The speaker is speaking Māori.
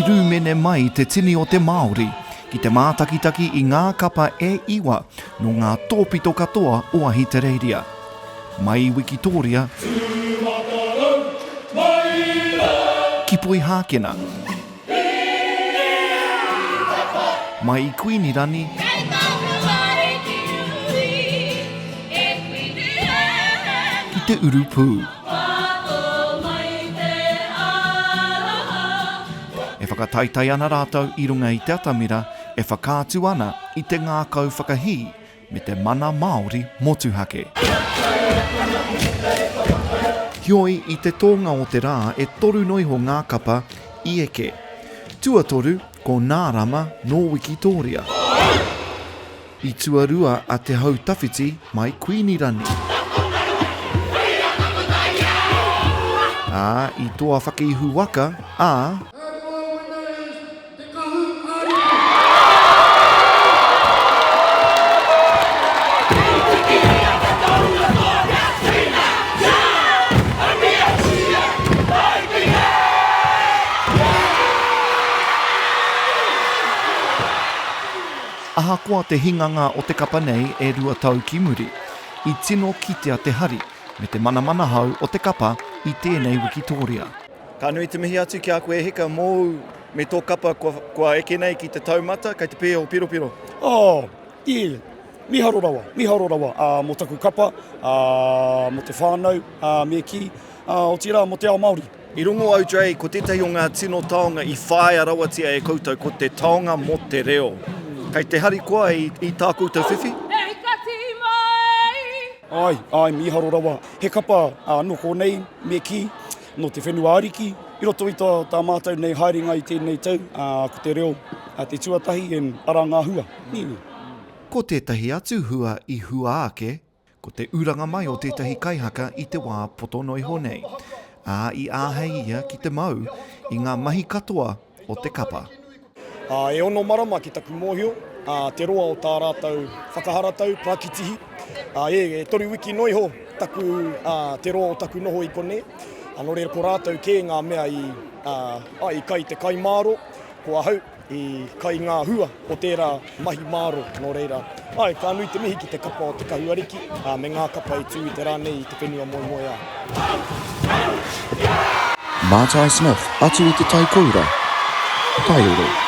rūmene mai te tini o te Māori ki te mātakitaki i ngā kapa e iwa no ngā tōpito katoa o Ahitereiria. Mai Wikitoria, ki poi hākena. Mai Queensland, ki te rōpū. E whakataitai ana rātou i runga i te atamira, e whakātu ana i te ngākau whakahi me te mana Māori motuhake. Hioi i te tōnga o te rā e toru noiho ngā kapa i eke. Tuatoru ko Naarama no Wikitoria. I tuarua a Te Hau Tawhiti mai Queensland. I toa whakeihu waka a ahakoa te hinganga o te kapa nei e 2 tau ki muri. I tino kitea te hari me te manamana hau o te kapa i tēnei Wikitoria. Ka nui te mihi atu ki a koe heka mōu me tō kapa kua eke nei ki te taumata, kai te pēo piropiro. Miharo rawa, mo taku kapa, mo te whānau, me ki, o tira mo te ao Māori. I rungo au Dre, ko tētahi o ngā tino taonga i whāia rawatia e koutou, ko te taonga mo te reo. Kai te hari koa i tā koutou whiwhi? Ai, miharo rawa. He kapa noko nei, me ki, no te whenua ariki. I roto i tā mātou nei haeringa i tēnei tau, ko te reo, te tuatahi en ara ngā hua. Ko tētahi atu hua i hua ake, ko te uranga mai o tētahi kaihaka i te wā potonoi honei. I āhei ia ki te mau i ngā mahi katoa o te kapa. E ono marama ki taku mōhio, te roa o tā rātou whakaharatau, prakitihi. E tori wiki noi ho, te roa o taku noho i kone. Anō reira ko rātou kē ngā mea i kai te kai māro, ko ahau i kai ngā hua o tērā mahi māro nō reira. Ka nui te mihi ki te kapa o Te Kahu Ariki, me ngā kapa i tū i te rānei i te whenua moe a. Matai Smith, atu i te taikoura. Tai oro.